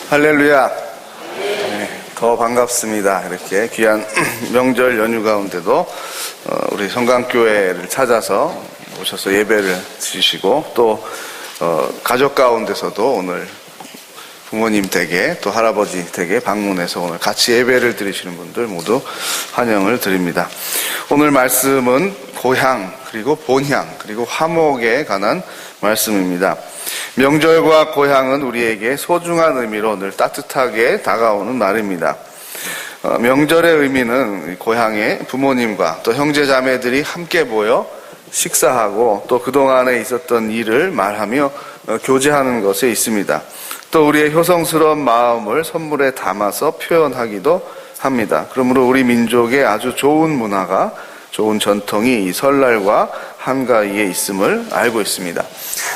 할렐루야. 네, 더 반갑습니다. 이렇게 귀한 명절 연휴 가운데도 우리 성강교회를 찾아서 오셔서 예배를 드리시고 또 가족 가운데서도 오늘 부모님 댁에 또 할아버지 댁에 방문해서 오늘 같이 예배를 드리시는 분들 모두 환영을 드립니다. 오늘 말씀은 고향 그리고 본향 그리고 화목에 관한 말씀입니다. 명절과 고향은 우리에게 소중한 의미로 늘 따뜻하게 다가오는 말입니다. 명절의 의미는 고향에 부모님과 또 형제 자매들이 함께 모여 식사하고 또 그동안에 있었던 일을 말하며 교제하는 것에 있습니다. 또 우리의 효성스러운 마음을 선물에 담아서 표현하기도 합니다. 그러므로 우리 민족의 아주 좋은 문화가, 좋은 전통이 이 설날과 한가위에 있음을 알고 있습니다.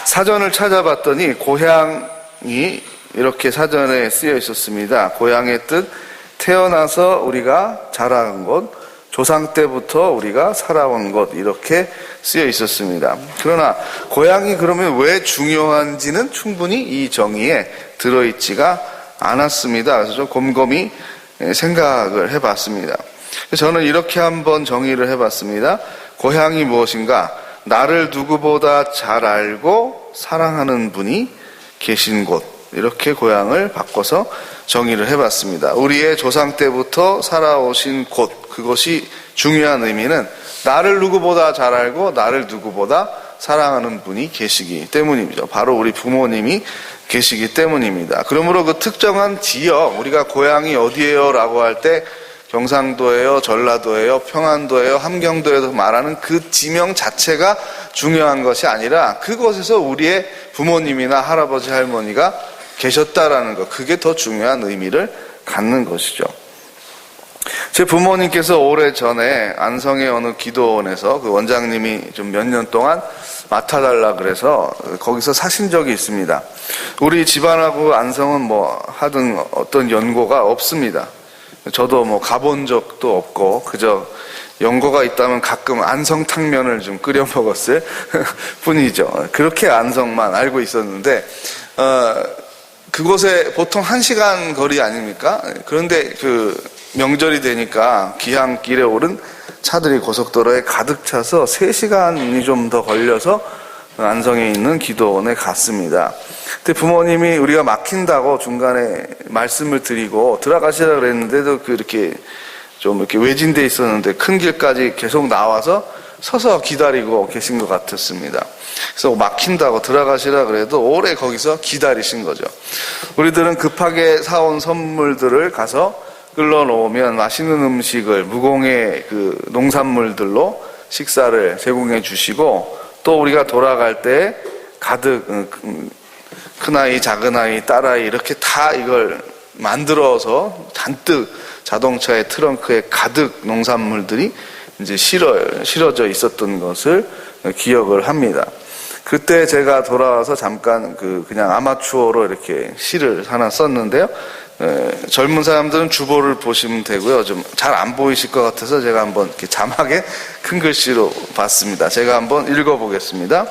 사전을 찾아봤더니 고향이 이렇게 사전에 쓰여 있었습니다. 고향의 뜻, 태어나서 우리가 자란 곳, 조상 때부터 우리가 살아온 곳, 이렇게 쓰여 있었습니다. 그러나 고향이 그러면 왜 중요한지는 충분히 이 정의에 들어있지가 않았습니다. 그래서 좀 곰곰이 생각을 해봤습니다. 저는 이렇게 한번 정의를 해봤습니다. 고향이 무엇인가? 나를 누구보다 잘 알고 사랑하는 분이 계신 곳, 이렇게 고향을 바꿔서 정의를 해봤습니다. 우리의 조상 때부터 살아오신 곳, 그것이 중요한 의미는 나를 누구보다 잘 알고 나를 누구보다 사랑하는 분이 계시기 때문이죠. 바로 우리 부모님이 계시기 때문입니다. 그러므로 그 특정한 지역, 우리가 고향이 어디예요? 라고 할 때 경상도예요, 전라도예요, 평안도예요, 함경도에서 말하는 그 지명 자체가 중요한 것이 아니라 그곳에서 우리의 부모님이나 할아버지, 할머니가 계셨다라는 것, 그게 더 중요한 의미를 갖는 것이죠. 제 부모님께서 오래전에 안성의 어느 기도원에서 그 원장님이 좀 몇 년 동안 맡아달라 그래서 거기서 사신 적이 있습니다. 우리 집안하고 안성은 뭐 하든 어떤 연고가 없습니다. 저도 뭐 가본 적도 없고 그저 연고가 있다면 가끔 안성탕면을 좀 끓여 먹었을 뿐이죠. 그렇게 안성만 알고 있었는데 그곳에 보통 1시간 거리 아닙니까? 그런데 그 명절이 되니까 귀향길에 오른 차들이 고속도로에 가득 차서 3시간이 좀 더 걸려서 안성에 있는 기도원에 갔습니다. 근데 부모님이 우리가 막힌다고 중간에 말씀을 드리고 들어가시라 그랬는데도 그렇게 좀 이렇게 외진데 있었는데 큰 길까지 계속 나와서 서서 기다리고 계신 것 같았습니다. 그래서 막힌다고 들어가시라 그래도 오래 거기서 기다리신 거죠. 우리들은 급하게 사온 선물들을 가서 끌러 놓으면 맛있는 음식을 무공의 그 농산물들로 식사를 제공해 주시고 또 우리가 돌아갈 때 가득 큰아이, 작은아이, 딸아이 이렇게 다 이걸 만들어서 잔뜩 자동차의 트렁크에 가득 농산물들이 이제 실어져 있었던 것을 기억을 합니다. 그때 제가 돌아와서 잠깐 그냥 아마추어로 이렇게 시를 하나 썼는데요. 젊은 사람들은 주보를 보시면 되고요. 좀 잘 안 보이실 것 같아서 제가 한번 이렇게 자막에 큰 글씨로 봤습니다. 제가 한번 읽어보겠습니다.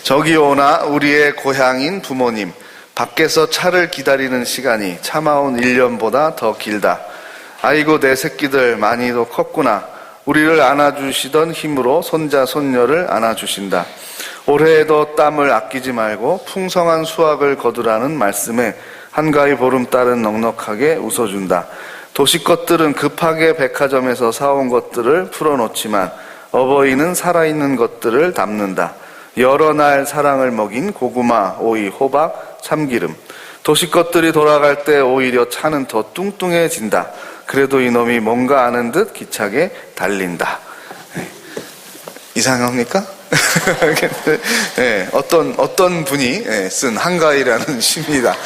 저기 오나 우리의 고향인 부모님, 밖에서 차를 기다리는 시간이 참아온 1년보다 더 길다. 아이고 내 새끼들 많이도 컸구나. 우리를 안아주시던 힘으로 손자 손녀를 안아주신다. 올해에도 땀을 아끼지 말고 풍성한 수확을 거두라는 말씀에 한가위 보름달은 넉넉하게 웃어준다. 도시 것들은 급하게 백화점에서 사온 것들을 풀어놓지만 어버이는 살아있는 것들을 담는다. 여러 날 사랑을 먹인 고구마, 오이, 호박, 참기름. 도시 것들이 돌아갈 때 오히려 차는 더 뚱뚱해진다. 그래도 이놈이 뭔가 아는 듯 기차게 달린다. 이상합니까? 네, 어떤 분이 쓴 한가위라는 시입니다.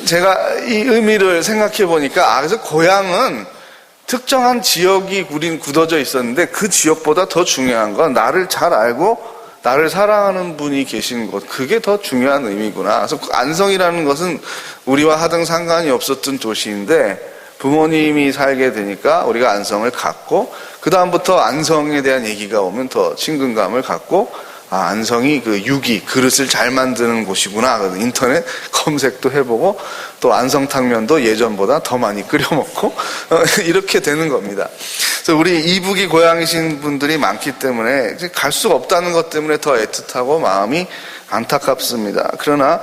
제가 이 의미를 생각해 보니까 그래서 고향은 특정한 지역이 우린 굳어져 있었는데 그 지역보다 더 중요한 건 나를 잘 알고 나를 사랑하는 분이 계신 곳, 그게 더 중요한 의미구나. 그래서 안성이라는 것은 우리와 하등 상관이 없었던 도시인데 부모님이 살게 되니까 우리가 안성을 갖고 그 다음부터 안성에 대한 얘기가 오면 더 친근감을 갖고 안성이 그 유기, 그릇을 잘 만드는 곳이구나. 인터넷 검색도 해보고, 또 안성탕면도 예전보다 더 많이 끓여 먹고, 이렇게 되는 겁니다. 그래서 우리 이북이 고향이신 분들이 많기 때문에 갈 수가 없다는 것 때문에 더 애틋하고 마음이 안타깝습니다. 그러나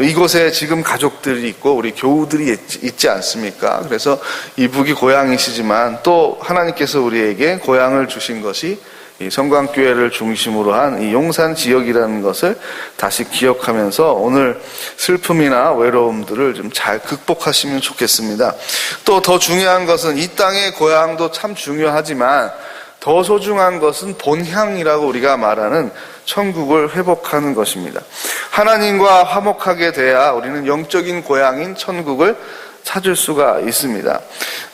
이곳에 지금 가족들이 있고 우리 교우들이 있지 않습니까? 그래서 이북이 고향이시지만 또 하나님께서 우리에게 고향을 주신 것이 이 성광교회를 중심으로 한 이 용산 지역이라는 것을 다시 기억하면서 오늘 슬픔이나 외로움들을 좀 잘 극복하시면 좋겠습니다. 또 더 중요한 것은 이 땅의 고향도 참 중요하지만 더 소중한 것은 본향이라고 우리가 말하는 천국을 회복하는 것입니다. 하나님과 화목하게 돼야 우리는 영적인 고향인 천국을 찾을 수가 있습니다.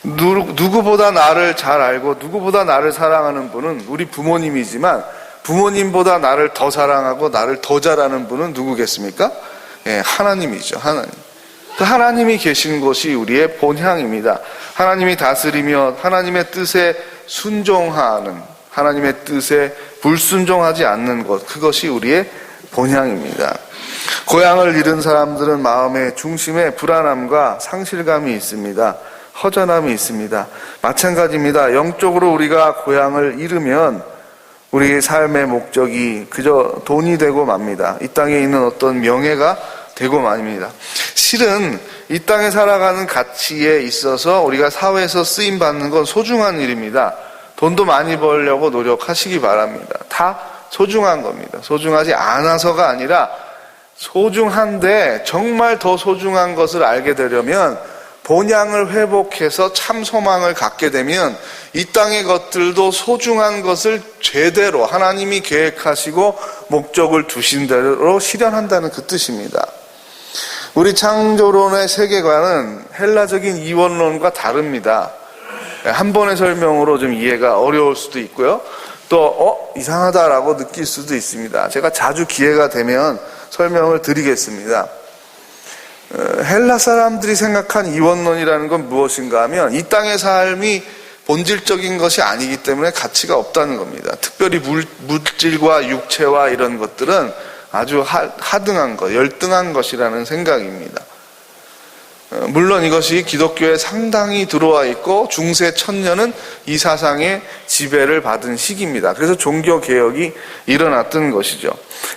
누구보다 나를 잘 알고 누구보다 나를 사랑하는 분은 우리 부모님이지만 부모님보다 나를 더 사랑하고 나를 더 잘하는 분은 누구겠습니까? 하나님이죠. 하나님. 그 하나님이 계신 곳이 우리의 본향입니다. 하나님이 다스리며 하나님의 뜻에 순종하는, 하나님의 뜻에 불순종하지 않는 것, 그것이 우리의 본향입니다. 고향을 잃은 사람들은 마음의 중심에 불안함과 상실감이 있습니다. 허전함이 있습니다. 마찬가지입니다. 영적으로 우리가 고향을 잃으면 우리의 삶의 목적이 그저 돈이 되고 맙니다. 이 땅에 있는 어떤 명예가 되고 맙니다. 실은 이 땅에 살아가는 가치에 있어서 우리가 사회에서 쓰임받는 건 소중한 일입니다. 돈도 많이 벌려고 노력하시기 바랍니다. 다 소중한 겁니다. 소중하지 않아서가 아니라 소중한데 정말 더 소중한 것을 알게 되려면 본향을 회복해서 참 소망을 갖게 되면 이 땅의 것들도 소중한 것을 제대로 하나님이 계획하시고 목적을 두신 대로 실현한다는 그 뜻입니다. 우리 창조론의 세계관은 헬라적인 이원론과 다릅니다. 한 번의 설명으로 좀 이해가 어려울 수도 있고요. 또 이상하다라고 느낄 수도 있습니다. 제가 자주 기회가 되면 설명을 드리겠습니다. 헬라 사람들이 생각한 이원론이라는 건 무엇인가 하면 이 땅의 삶이 본질적인 것이 아니기 때문에 가치가 없다는 겁니다. 특별히 물질과 육체와 이런 것들은 아주 하등한 것, 열등한 것이라는 생각입니다. 물론 이것이 기독교에 상당히 들어와 있고 중세 천년은 이 사상의 지배를 받은 시기입니다. 그래서 종교개혁이 일어났던 것이죠.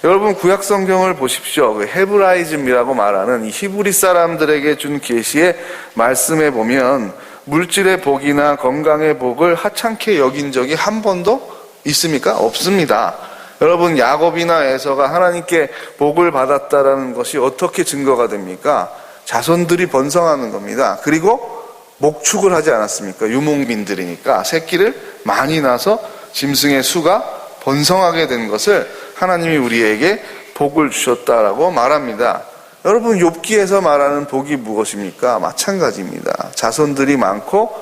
여러분 구약 성경을 보십시오. 그 헤브라이즘이라고 말하는 이 히브리 사람들에게 준 계시의 말씀에 보면 물질의 복이나 건강의 복을 하찮게 여긴 적이 한 번도 있습니까? 없습니다. 여러분 야곱이나 에서가 하나님께 복을 받았다라는 것이 어떻게 증거가 됩니까? 자손들이 번성하는 겁니다. 그리고 목축을 하지 않았습니까? 유목민들이니까 새끼를 많이 낳아서 짐승의 수가 번성하게 된 것을 하나님이 우리에게 복을 주셨다라고 말합니다. 여러분 욥기에서 말하는 복이 무엇입니까? 마찬가지입니다. 자손들이 많고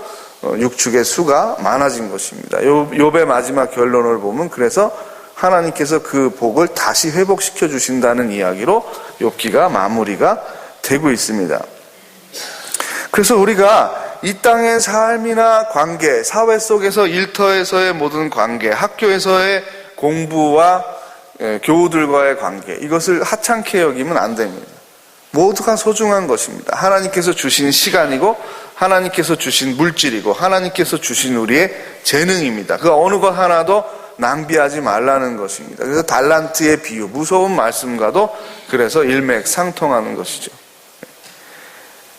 육축의 수가 많아진 것입니다. 욥의 마지막 결론을 보면 그래서 하나님께서 그 복을 다시 회복시켜 주신다는 이야기로 욥기가 마무리가 되고 있습니다. 그래서 우리가 이 땅의 삶이나 관계, 사회 속에서 일터에서의 모든 관계, 학교에서의 공부와 교우들과의 관계, 이것을 하찮게 여기면 안 됩니다. 모두가 소중한 것입니다. 하나님께서 주신 시간이고 하나님께서 주신 물질이고 하나님께서 주신 우리의 재능입니다. 그 어느 것 하나도 낭비하지 말라는 것입니다. 그래서 달란트의 비유, 무서운 말씀과도 그래서 일맥상통하는 것이죠.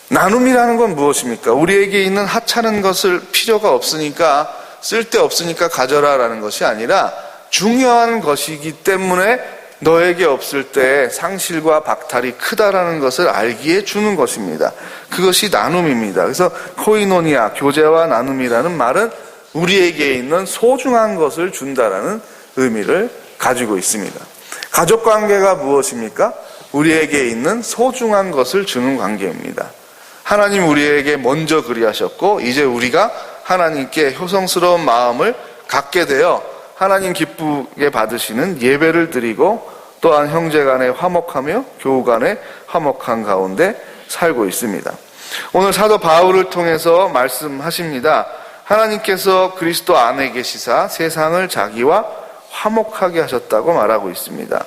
나눔이라는 건 무엇입니까? 우리에게 있는 하찮은 것을 필요가 없으니까 쓸데없으니까 가져라라는 것이 아니라 중요한 것이기 때문에 너에게 없을 때 상실과 박탈이 크다라는 것을 알기에 주는 것입니다. 그것이 나눔입니다. 그래서 코이노니아, 교제와 나눔이라는 말은 우리에게 있는 소중한 것을 준다라는 의미를 가지고 있습니다. 가족관계가 무엇입니까? 우리에게 있는 소중한 것을 주는 관계입니다. 하나님 우리에게 먼저 그리하셨고 이제 우리가 하나님께 효성스러운 마음을 갖게 되어 하나님 기쁘게 받으시는 예배를 드리고 또한 형제간에 화목하며 교우간에 화목한 가운데 살고 있습니다. 오늘 사도 바울을 통해서 말씀하십니다. 하나님께서 그리스도 안에 계시사 세상을 자기와 화목하게 하셨다고 말하고 있습니다.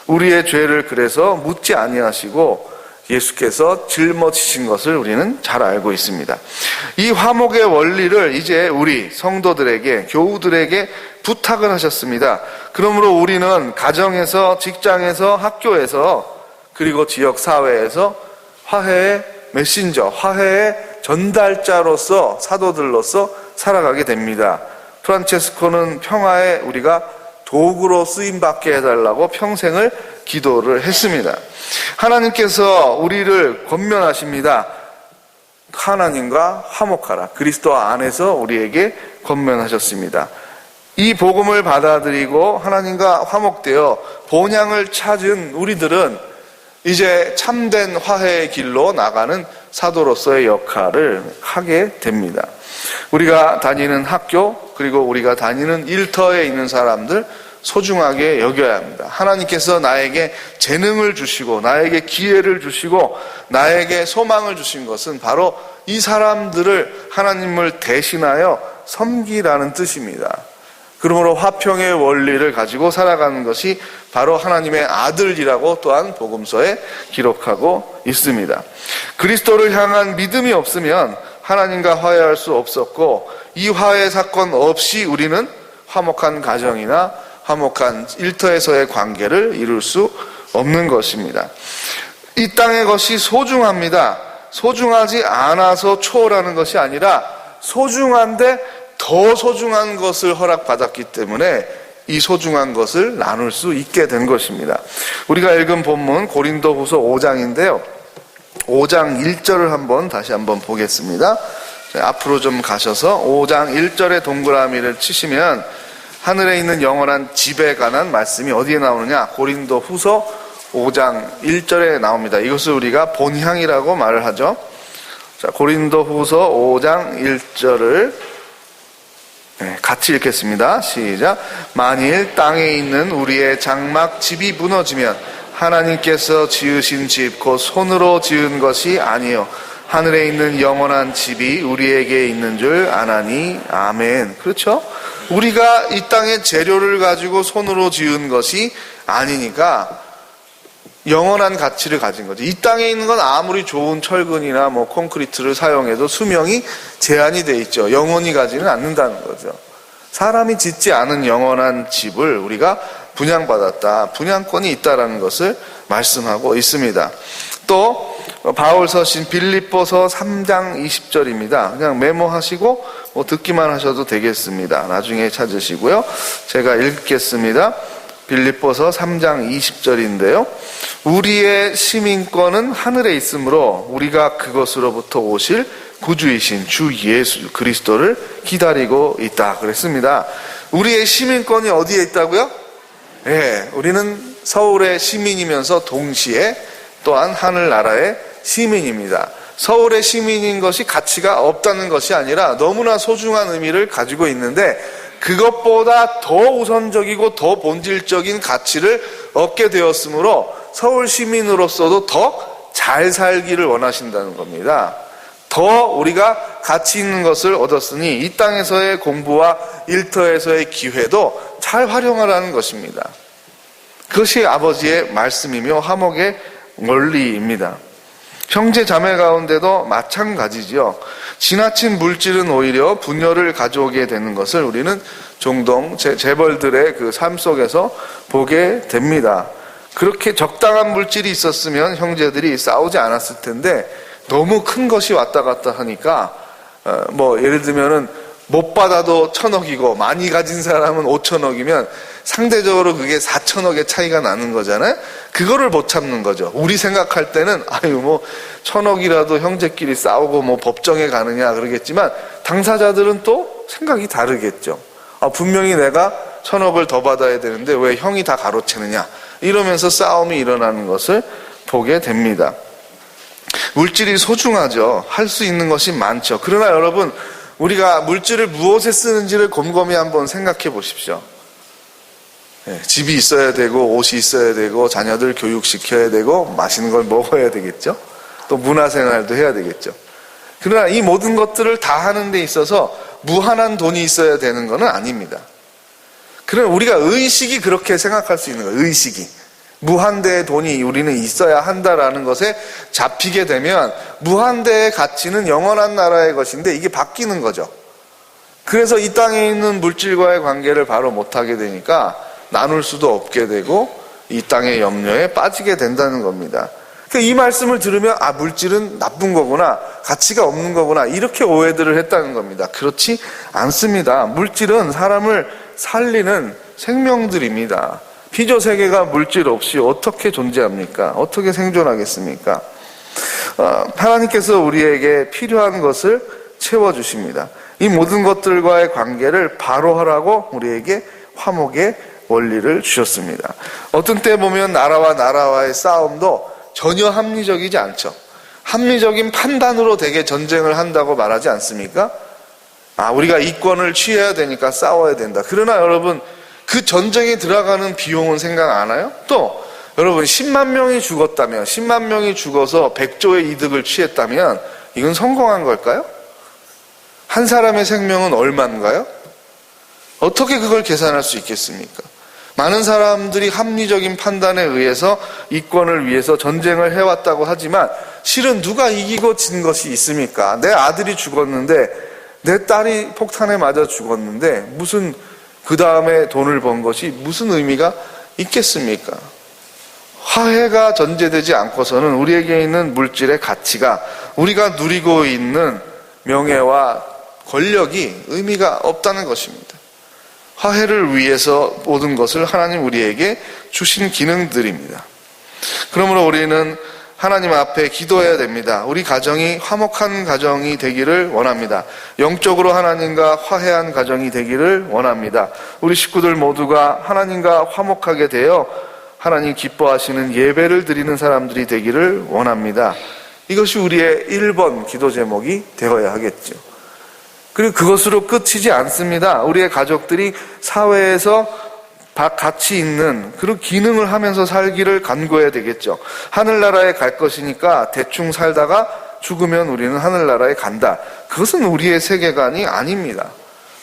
우리의 죄를 그래서 묻지 아니하시고 예수께서 짊어지신 것을 우리는 잘 알고 있습니다. 이 화목의 원리를 이제 우리 성도들에게, 교우들에게 부탁을 하셨습니다. 그러므로 우리는 가정에서, 직장에서, 학교에서, 그리고 지역 사회에서 화해의 메신저, 화해의 전달자로서, 사도들로서 살아가게 됩니다. 프란체스코는 평화에 우리가 도구로 쓰임받게 해달라고 평생을 기도를 했습니다. 하나님께서 우리를 권면하십니다. 하나님과 화목하라. 그리스도 안에서 우리에게 권면하셨습니다. 이 복음을 받아들이고 하나님과 화목되어 본향을 찾은 우리들은 이제 참된 화해의 길로 나가는 사도로서의 역할을 하게 됩니다. 우리가 다니는 학교, 그리고 우리가 다니는 일터에 있는 사람들 소중하게 여겨야 합니다. 하나님께서 나에게 재능을 주시고 나에게 기회를 주시고 나에게 소망을 주신 것은 바로 이 사람들을 하나님을 대신하여 섬기라는 뜻입니다. 그러므로 화평의 원리를 가지고 살아가는 것이 바로 하나님의 아들이라고 또한 복음서에 기록하고 있습니다. 그리스도를 향한 믿음이 없으면 하나님과 화해할 수 없었고 이 화해 사건 없이 우리는 화목한 가정이나 화목한 일터에서의 관계를 이룰 수 없는 것입니다. 이 땅의 것이 소중합니다. 소중하지 않아서 초월하는 것이 아니라 소중한데 더 소중한 것을 허락받았기 때문에 이 소중한 것을 나눌 수 있게 된 것입니다. 우리가 읽은 본문 고린도후서 5장인데요. 5장 1절을 다시 한번 보겠습니다. 앞으로 좀 가셔서 5장 1절에 동그라미를 치시면 하늘에 있는 영원한 집에 관한 말씀이 어디에 나오느냐? 고린도후서 5장 1절에 나옵니다. 이것을 우리가 본향이라고 말을 하죠. 자, 고린도후서 5장 1절을 같이 읽겠습니다. 시작. 만일 땅에 있는 우리의 장막 집이 무너지면 하나님께서 지으신 집 곧 손으로 지은 것이 아니요 하늘에 있는 영원한 집이 우리에게 있는 줄 아나니. 아멘. 그렇죠? 우리가 이 땅의 재료를 가지고 손으로 지은 것이 아니니까 영원한 가치를 가진 거죠. 이 땅에 있는 건 아무리 좋은 철근이나 콘크리트를 사용해도 수명이 제한이 돼 있죠. 영원히 가지는 않는다는 거죠. 사람이 짓지 않은 영원한 집을 우리가 분양받았다. 분양권이 있다라는 것을 말씀하고 있습니다. 또 바울 서신 빌립보서 3장 20절입니다. 그냥 메모하시고 듣기만 하셔도 되겠습니다. 나중에 찾으시고요. 제가 읽겠습니다. 빌립보서 3장 20절인데요. 우리의 시민권은 하늘에 있으므로 우리가 그것으로부터 오실 구주이신 주 예수 그리스도를 기다리고 있다 그랬습니다. 우리의 시민권이 어디에 있다고요? 네, 우리는 서울의 시민이면서 동시에 또한 하늘나라의 시민입니다. 서울의 시민인 것이 가치가 없다는 것이 아니라 너무나 소중한 의미를 가지고 있는데 그것보다 더 우선적이고 더 본질적인 가치를 얻게 되었으므로 서울 시민으로서도 더 잘 살기를 원하신다는 겁니다. 더 우리가 가치 있는 것을 얻었으니 이 땅에서의 공부와 일터에서의 기회도 잘 활용하라는 것입니다. 그것이 아버지의 말씀이며 화목의 원리입니다. 형제 자매 가운데도 마찬가지지요. 지나친 물질은 오히려 분열을 가져오게 되는 것을 우리는 종종 재벌들의 그 삶 속에서 보게 됩니다. 그렇게 적당한 물질이 있었으면 형제들이 싸우지 않았을 텐데 너무 큰 것이 왔다 갔다 하니까 예를 들면은 못 받아도 1,000억이고 많이 가진 사람은 5,000억이면 상대적으로 그게 4,000억의 차이가 나는 거잖아요. 그거를 못 참는 거죠. 우리 생각할 때는 1,000억이라도 형제끼리 싸우고 법정에 가느냐 그러겠지만 당사자들은 또 생각이 다르겠죠. 분명히 내가 1,000억을 더 받아야 되는데 왜 형이 다 가로채느냐 이러면서 싸움이 일어나는 것을 보게 됩니다. 물질이 소중하죠. 할 수 있는 것이 많죠. 그러나 여러분 우리가 물질을 무엇에 쓰는지를 곰곰이 한번 생각해 보십시오. 집이 있어야 되고 옷이 있어야 되고 자녀들 교육시켜야 되고 맛있는 걸 먹어야 되겠죠. 또 문화생활도 해야 되겠죠. 그러나 이 모든 것들을 다 하는 데 있어서 무한한 돈이 있어야 되는 것은 아닙니다. 그럼 우리가 의식이 그렇게 생각할 수 있는 거예요. 의식이. 무한대의 돈이 우리는 있어야 한다라는 것에 잡히게 되면 무한대의 가치는 영원한 나라의 것인데 이게 바뀌는 거죠. 그래서 이 땅에 있는 물질과의 관계를 바로 못하게 되니까 나눌 수도 없게 되고 이 땅의 염려에 빠지게 된다는 겁니다. 이 말씀을 들으면 물질은 나쁜 거구나, 가치가 없는 거구나 이렇게 오해들을 했다는 겁니다. 그렇지 않습니다. 물질은 사람을 살리는 생명들입니다. 피조세계가 물질 없이 어떻게 존재합니까? 어떻게 생존하겠습니까? 하나님께서 우리에게 필요한 것을 채워주십니다. 이 모든 것들과의 관계를 바로 하라고 우리에게 화목의 원리를 주셨습니다. 어떤 때 보면 나라와 나라와의 싸움도 전혀 합리적이지 않죠. 합리적인 판단으로 되게 전쟁을 한다고 말하지 않습니까? 우리가 이권을 취해야 되니까 싸워야 된다. 그러나 여러분, 그 전쟁에 들어가는 비용은 생각 안 해요? 또 여러분, 10만 명이 죽었다면, 10만 명이 죽어서 100조의 이득을 취했다면 이건 성공한 걸까요? 한 사람의 생명은 얼마인가요? 어떻게 그걸 계산할 수 있겠습니까? 많은 사람들이 합리적인 판단에 의해서 이권을 위해서 전쟁을 해왔다고 하지만 실은 누가 이기고 진 것이 있습니까? 내 아들이 죽었는데, 내 딸이 폭탄에 맞아 죽었는데 무슨 그 다음에 돈을 번 것이 무슨 의미가 있겠습니까? 화해가 전제되지 않고서는 우리에게 있는 물질의 가치가, 우리가 누리고 있는 명예와 권력이 의미가 없다는 것입니다. 화해를 위해서 모든 것을 하나님 우리에게 주신 기능들입니다. 그러므로 우리는 하나님 앞에 기도해야 됩니다. 우리 가정이 화목한 가정이 되기를 원합니다. 영적으로 하나님과 화해한 가정이 되기를 원합니다. 우리 식구들 모두가 하나님과 화목하게 되어 하나님 기뻐하시는 예배를 드리는 사람들이 되기를 원합니다. 이것이 우리의 1번 기도 제목이 되어야 하겠죠. 그리고 그것으로 끝이지 않습니다. 우리의 가족들이 사회에서 같이 있는 그런 기능을 하면서 살기를 간구해야 되겠죠. 하늘나라에 갈 것이니까 대충 살다가 죽으면 우리는 하늘나라에 간다. 그것은 우리의 세계관이 아닙니다.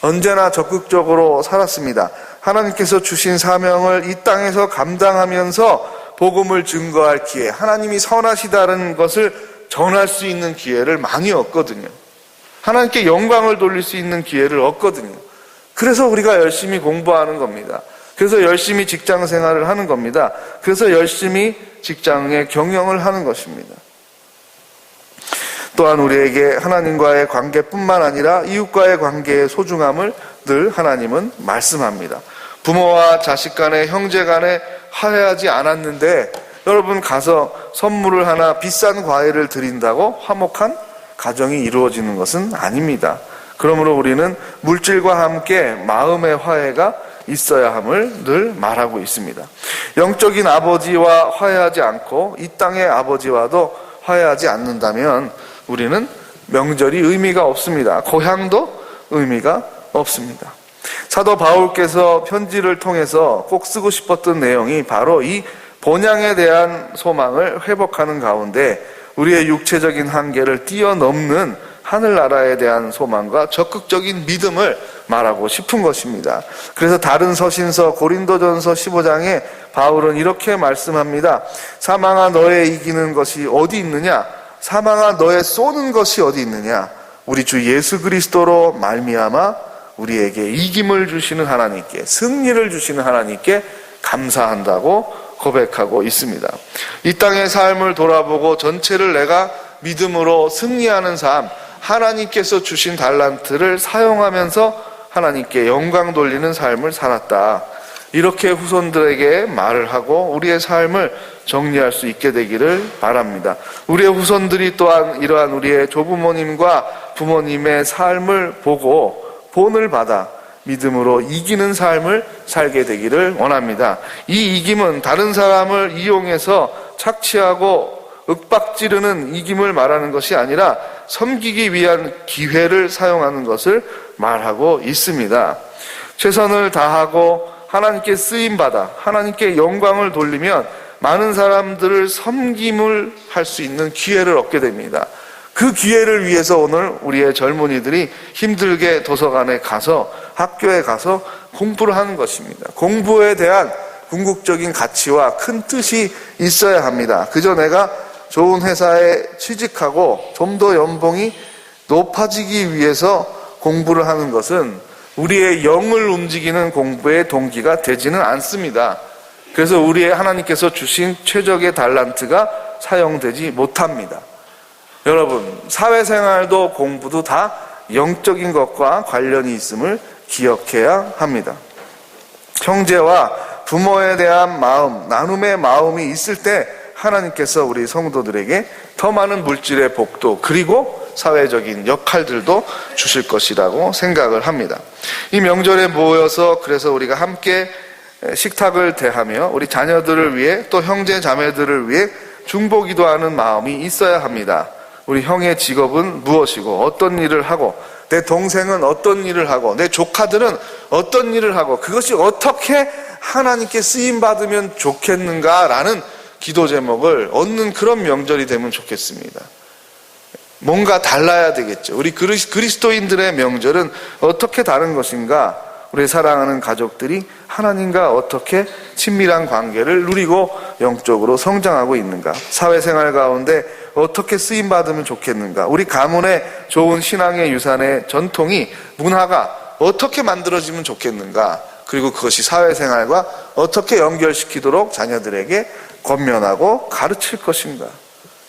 언제나 적극적으로 살았습니다. 하나님께서 주신 사명을 이 땅에서 감당하면서 복음을 증거할 기회, 하나님이 선하시다는 것을 전할 수 있는 기회를 많이 얻거든요. 하나님께 영광을 돌릴 수 있는 기회를 얻거든요. 그래서 우리가 열심히 공부하는 겁니다. 그래서 열심히 직장 생활을 하는 겁니다. 그래서 열심히 직장의 경영을 하는 것입니다. 또한 우리에게 하나님과의 관계뿐만 아니라 이웃과의 관계의 소중함을 늘 하나님은 말씀합니다. 부모와 자식 간에, 형제 간에 화해하지 않았는데 여러분 가서 선물을 하나, 비싼 과일을 드린다고 화목한 가정이 이루어지는 것은 아닙니다. 그러므로 우리는 물질과 함께 마음의 화해가 있어야 함을 늘 말하고 있습니다. 영적인 아버지와 화해하지 않고 이 땅의 아버지와도 화해하지 않는다면 우리는 명절이 의미가 없습니다. 고향도 의미가 없습니다. 사도 바울께서 편지를 통해서 꼭 쓰고 싶었던 내용이 바로 이 본향에 대한 소망을 회복하는 가운데 우리의 육체적인 한계를 뛰어넘는 하늘나라에 대한 소망과 적극적인 믿음을 말하고 싶은 것입니다. 그래서 다른 서신서 고린도전서 15장에 바울은 이렇게 말씀합니다. 사망아 너의 이기는 것이 어디 있느냐? 사망아 너의 쏘는 것이 어디 있느냐? 우리 주 예수 그리스도로 말미암아 우리에게 이김을 주시는 하나님께, 승리를 주시는 하나님께 감사한다고 고백하고 있습니다. 이 땅의 삶을 돌아보고 전체를 내가 믿음으로 승리하는 삶, 하나님께서 주신 달란트를 사용하면서 하나님께 영광 돌리는 삶을 살았다. 이렇게 후손들에게 말을 하고 우리의 삶을 정리할 수 있게 되기를 바랍니다. 우리의 후손들이 또한 이러한 우리의 조부모님과 부모님의 삶을 보고 본을 받아 믿음으로 이기는 삶을 살게 되기를 원합니다. 이 이김은 다른 사람을 이용해서 착취하고 윽박지르는 이김을 말하는 것이 아니라 섬기기 위한 기회를 사용하는 것을 말하고 있습니다. 최선을 다하고 하나님께 쓰임받아 하나님께 영광을 돌리면 많은 사람들을 섬김을 할 수 있는 기회를 얻게 됩니다. 그 기회를 위해서 오늘 우리의 젊은이들이 힘들게 도서관에 가서 학교에 가서 공부를 하는 것입니다. 공부에 대한 궁극적인 가치와 큰 뜻이 있어야 합니다. 그저 내가 좋은 회사에 취직하고 좀 더 연봉이 높아지기 위해서 공부를 하는 것은 우리의 영을 움직이는 공부의 동기가 되지는 않습니다. 그래서 우리의 하나님께서 주신 최적의 달란트가 사용되지 못합니다. 여러분, 사회생활도 공부도 다 영적인 것과 관련이 있음을 기억해야 합니다. 형제와 부모에 대한 마음, 나눔의 마음이 있을 때 하나님께서 우리 성도들에게 더 많은 물질의 복도 그리고 사회적인 역할들도 주실 것이라고 생각을 합니다. 이 명절에 모여서 그래서 우리가 함께 식탁을 대하며 우리 자녀들을 위해 또 형제 자매들을 위해 중보기도하는 마음이 있어야 합니다. 우리 형의 직업은 무엇이고 어떤 일을 하고 내 동생은 어떤 일을 하고 내 조카들은 어떤 일을 하고 그것이 어떻게 하나님께 쓰임받으면 좋겠는가라는 기도 제목을 얻는 그런 명절이 되면 좋겠습니다. 뭔가 달라야 되겠죠. 우리 그리스도인들의 명절은 어떻게 다른 것인가? 우리 사랑하는 가족들이 하나님과 어떻게 친밀한 관계를 누리고 영적으로 성장하고 있는가? 사회생활 가운데 어떻게 쓰임받으면 좋겠는가? 우리 가문의 좋은 신앙의 유산의 전통이 문화가 어떻게 만들어지면 좋겠는가? 그리고 그것이 사회생활과 어떻게 연결시키도록 자녀들에게 권면하고 가르칠 것인가?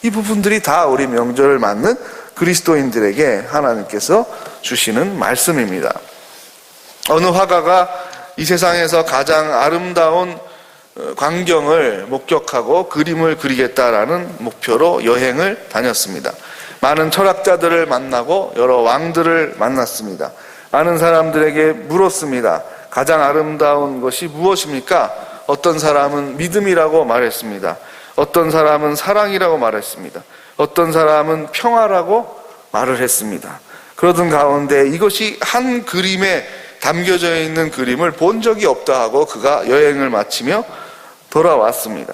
이 부분들이 다 우리 명절을 맞는 그리스도인들에게 하나님께서 주시는 말씀입니다. 어느 화가가 이 세상에서 가장 아름다운 광경을 목격하고 그림을 그리겠다라는 목표로 여행을 다녔습니다. 많은 철학자들을 만나고 여러 왕들을 만났습니다. 많은 사람들에게 물었습니다. 가장 아름다운 것이 무엇입니까? 어떤 사람은 믿음이라고 말했습니다. 어떤 사람은 사랑이라고 말했습니다. 어떤 사람은 평화라고 말을 했습니다. 그러던 가운데 이것이 한 그림에 담겨져 있는 그림을 본 적이 없다 하고 그가 여행을 마치며 돌아왔습니다.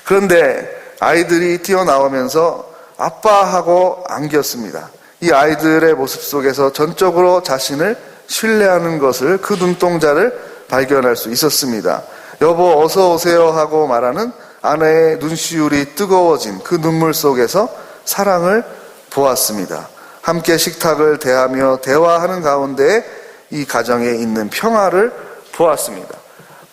그런데 아이들이 뛰어나오면서 아빠하고 안겼습니다. 이 아이들의 모습 속에서 전적으로 자신을 신뢰하는 것을 그 눈동자를 발견할 수 있었습니다. 여보 어서 오세요 하고 말하는 아내의 눈시울이 뜨거워진 그 눈물 속에서 사랑을 보았습니다. 함께 식탁을 대하며 대화하는 가운데 이 가정에 있는 평화를 보았습니다.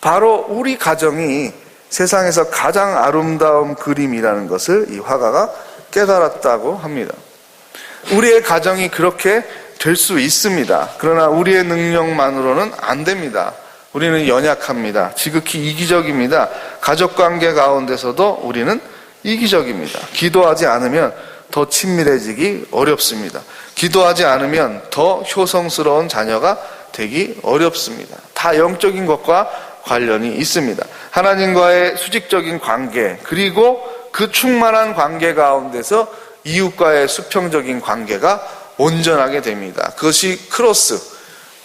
바로 우리 가정이 세상에서 가장 아름다운 그림이라는 것을 이 화가가 깨달았다고 합니다. 우리의 가정이 그렇게 될 수 있습니다. 그러나 우리의 능력만으로는 안 됩니다. 우리는 연약합니다. 지극히 이기적입니다. 가족관계 가운데서도 우리는 이기적입니다. 기도하지 않으면 더 친밀해지기 어렵습니다. 기도하지 않으면 더 효성스러운 자녀가 되기 어렵습니다. 다 영적인 것과 관련이 있습니다. 하나님과의 수직적인 관계 그리고 그 충만한 관계 가운데서 이웃과의 수평적인 관계가 온전하게 됩니다. 그것이 크로스,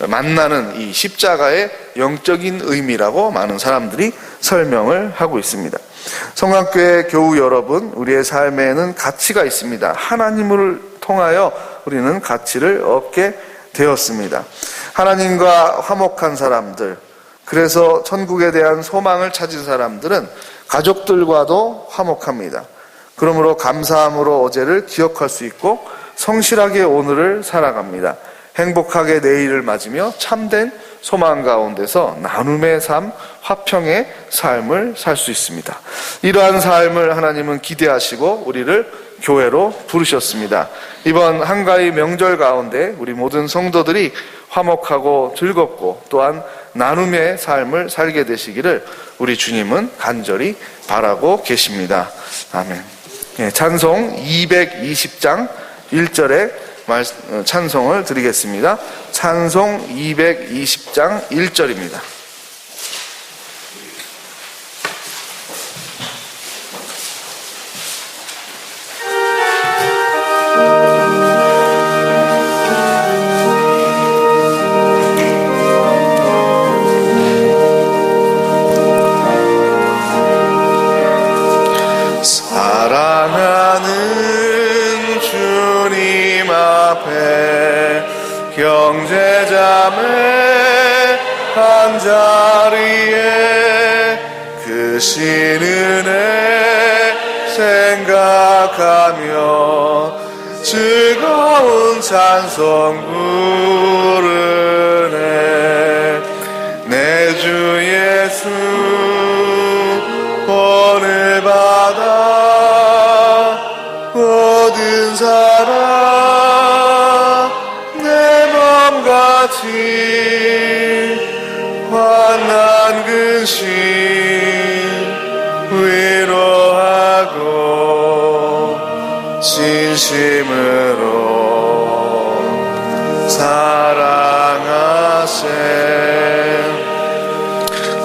만나는 이 십자가의 영적인 의미라고 많은 사람들이 설명을 하고 있습니다. 성강교회 교우 여러분, 우리의 삶에는 가치가 있습니다. 하나님을 통하여 우리는 가치를 얻게 되었습니다. 하나님과 화목한 사람들, 그래서 천국에 대한 소망을 찾은 사람들은 가족들과도 화목합니다. 그러므로 감사함으로 어제를 기억할 수 있고 성실하게 오늘을 살아갑니다. 행복하게 내일을 맞으며 참된 소망 가운데서 나눔의 삶, 화평의 삶을 살 수 있습니다. 이러한 삶을 하나님은 기대하시고 우리를 교회로 부르셨습니다. 이번 한가위 명절 가운데 우리 모든 성도들이 화목하고 즐겁고 또한 나눔의 삶을 살게 되시기를 우리 주님은 간절히 바라고 계십니다. 아멘. 찬송 220장 1절에 찬송을 드리겠습니다. 찬송 220장 1절입니다. 형제자매 고난 자리에 그 신은혜 생각하며 즐거운 찬송 부르네. 내 주 예수 본을 받아 모든 사랑 내 몸같이 환난 근심 위로하고 진심으로 사랑하세.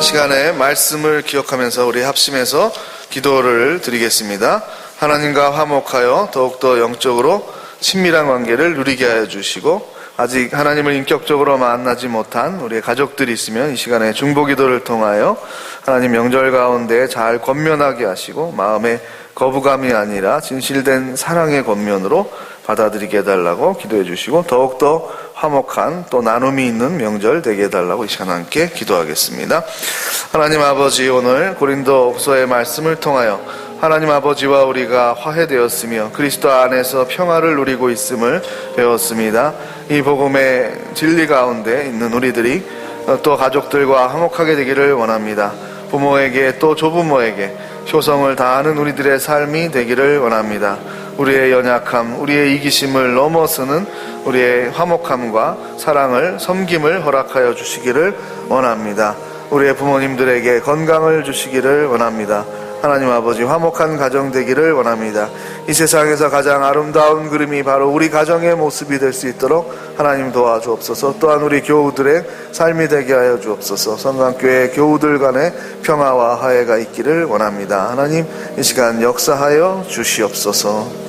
시간에 말씀을 기억하면서 우리 합심해서 기도를 드리겠습니다. 하나님과 화목하여 더욱더 영적으로 친밀한 관계를 누리게 하여 주시고, 아직 하나님을 인격적으로 만나지 못한 우리의 가족들이 있으면 이 시간에 중보기도를 통하여 하나님 명절 가운데 잘 권면하게 하시고, 마음에 거부감이 아니라 진실된 사랑의 권면으로 받아들이게 해달라고 기도해 주시고, 더욱더 화목한 또 나눔이 있는 명절 되게 해달라고 이 시간 함께 기도하겠습니다. 하나님 아버지, 오늘 고린도후서의 말씀을 통하여 하나님 아버지와 우리가 화해되었으며 그리스도 안에서 평화를 누리고 있음을 배웠습니다. 이 복음의 진리 가운데 있는 우리들이 또 가족들과 화목하게 되기를 원합니다. 부모에게 또 조부모에게 효성을 다하는 우리들의 삶이 되기를 원합니다. 우리의 연약함, 우리의 이기심을 넘어서는 우리의 화목함과 사랑을, 섬김을 허락하여 주시기를 원합니다. 우리의 부모님들에게 건강을 주시기를 원합니다. 하나님 아버지, 화목한 가정 되기를 원합니다. 이 세상에서 가장 아름다운 그림이 바로 우리 가정의 모습이 될 수 있도록 하나님 도와주옵소서. 또한 우리 교우들의 삶이 되게 하여 주옵소서. 성강교회 교우들 간의 평화와 화해가 있기를 원합니다. 하나님, 이 시간 역사하여 주시옵소서.